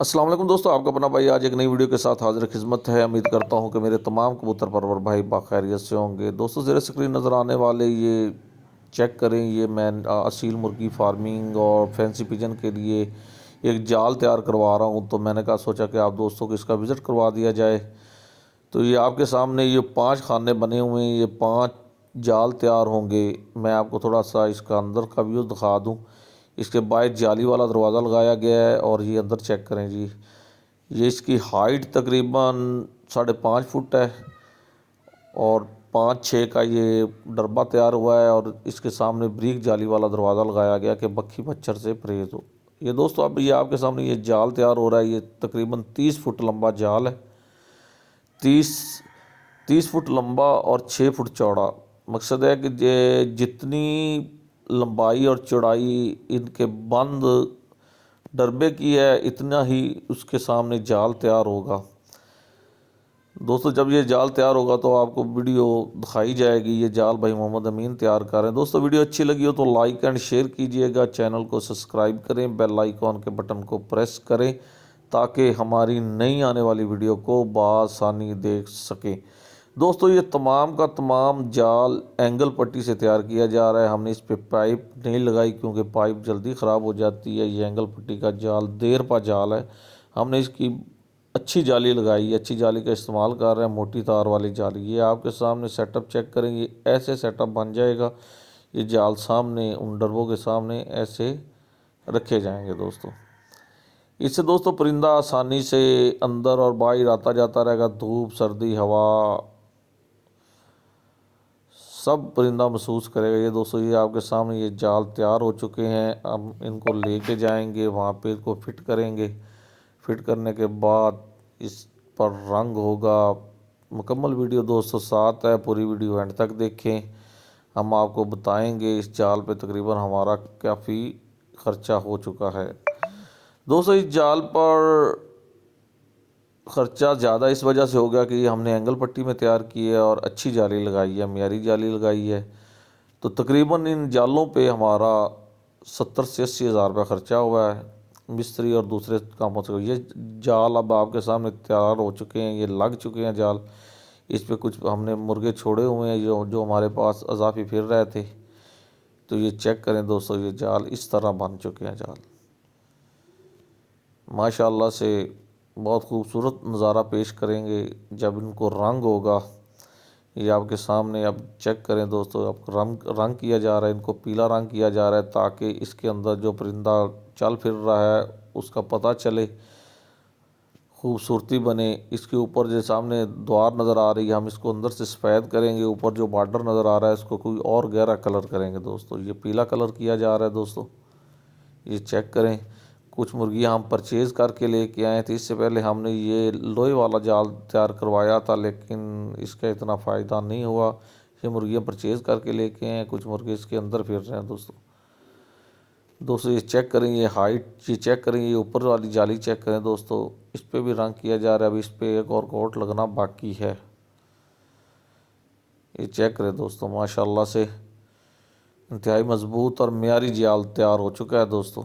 अस्सलाम वालेकुम दोस्तों, आपका अपना भाई आज एक नई वीडियो के साथ हाजिर खिदमत है। उम्मीद करता हूं कि मेरे तमाम कबूतर परवर भाई बाखैरियत से होंगे। दोस्तों ज़ेरे स्क्रीन नज़र आने वाले ये चेक करें, ये मैं असील मुर्गी फार्मिंग और फैंसी पिजन के लिए एक जाल तैयार करवा रहा हूं। तो मैंने कहा सोचा कि आप दोस्तों को इसका विज़िट करवा दिया जाए। तो ये आपके सामने ये 5 खाने बने हुए हैं, ये 5 जाल तैयार होंगे। मैं आपको थोड़ा सा इसका अंदर का व्यू दिखा दूँ। इसके बाहर जाली वाला दरवाज़ा लगाया गया है और ये अंदर चेक करें जी, ये इसकी हाइट तकरीबन 5.5 फुट है और 5-6 का ये डरबा तैयार हुआ है और इसके सामने ब्रीक जाली वाला दरवाज़ा लगाया गया कि मक्खी मच्छर से परहेज हो। ये दोस्तों अब ये आपके सामने ये जाल तैयार हो रहा है। ये तकरीबन 30 फुट लंबा जाल है, 30 फुट लंबा और 6 फुट चौड़ा। मकसद है कि जितनी लंबाई और चौड़ाई इनके बंद डरबे की है, इतना ही उसके सामने जाल तैयार होगा। दोस्तों जब ये जाल तैयार होगा तो आपको वीडियो दिखाई जाएगी। ये जाल भाई मोहम्मद अमीन तैयार कर रहे हैं। दोस्तों वीडियो अच्छी लगी हो तो लाइक एंड शेयर कीजिएगा, चैनल को सब्सक्राइब करें, बेल आइकॉन के बटन को प्रेस करें ताकि हमारी नई आने वाली वीडियो को बआसानी देख सकें। दोस्तों ये तमाम का तमाम जाल एंगल पट्टी से तैयार किया जा रहा है। हमने इस पे पाइप नहीं लगाई क्योंकि पाइप जल्दी ख़राब हो जाती है। ये एंगल पट्टी का जाल देर पा जाल है। हमने इसकी अच्छी जाली लगाई है, अच्छी जाली का इस्तेमाल कर रहे हैं, मोटी तार वाली जाली। ये आपके सामने सेटअप चेक करेंगे, ऐसे सेटअप बन जाएगा। ये जाल सामने उन डरबों के सामने ऐसे रखे जाएंगे। दोस्तों इससे दोस्तों परिंदा आसानी से अंदर और बाहर आता जाता रहेगा। धूप सर्दी हवा सब परिंदा महसूस करेगा। ये दोस्तों ये आपके सामने ये जाल तैयार हो चुके हैं। हम इनको लेके जाएंगे, वहाँ पे इसको फिट करेंगे। फिट करने के बाद इस पर रंग होगा। मुकम्मल वीडियो दोस्तों साथ है, पूरी वीडियो एंड तक देखें। हम आपको बताएंगे इस जाल पे तकरीबन हमारा काफ़ी ख़र्चा हो चुका है। दोस्तों इस जाल पर ख़र्चा ज़्यादा इस वजह से हो गया कि हमने एंगल पट्टी में तैयार की है और अच्छी जाली लगाई है, मियारी जाली लगाई है। तो तकरीबन इन जालों पे हमारा 70 से 80 हज़ार रुपये ख़र्चा हुआ है, मिस्त्री और दूसरे कामों से। ये जाल अब आपके सामने तैयार हो चुके हैं, ये लग चुके हैं जाल। इस पे कुछ हमने मुर्गे छोड़े हुए हैं जो जो हमारे पास अजाफी फिर रहे थे। तो ये चेक करें दोस्तों, ये जाल इस तरह बन चुके हैं। जाल माशाल्लाह से बहुत खूबसूरत नज़ारा पेश करेंगे जब इनको रंग होगा। ये आपके सामने अब चेक करें दोस्तों, अब रंग किया जा रहा है, इनको पीला रंग किया जा रहा है ताकि इसके अंदर जो परिंदा चल फिर रहा है उसका पता चले, खूबसूरती बने। इसके ऊपर जो सामने द्वार नज़र आ रही है, हम इसको अंदर से सफ़ेद करेंगे। ऊपर जो बॉर्डर नज़र आ रहा है इसको कोई और गहरा कलर करेंगे। दोस्तों ये पीला कलर किया जा रहा है। दोस्तों ये चेक करें, कुछ मुर्गियाँ हम परचेज़ करके लेके आए थे। इससे पहले हमने ये लोहे वाला जाल तैयार करवाया था लेकिन इसका इतना फ़ायदा नहीं हुआ। ये मुर्गियाँ परचेज़ करके लेके आए, कुछ मुर्गे इसके अंदर फिर रहे हैं। दोस्तों ये चेक करें, ये हाइट ये चेक करें, ये ऊपर वाली जाली चेक करें। दोस्तों इस पर भी रंग किया जा रहा है, अभी इस पर एक और कोट लगना बाकी है। ये चेक करें दोस्तों, माशाल्लाह से इंतहाई मजबूत और मियारी जाल तैयार हो चुका है। दोस्तों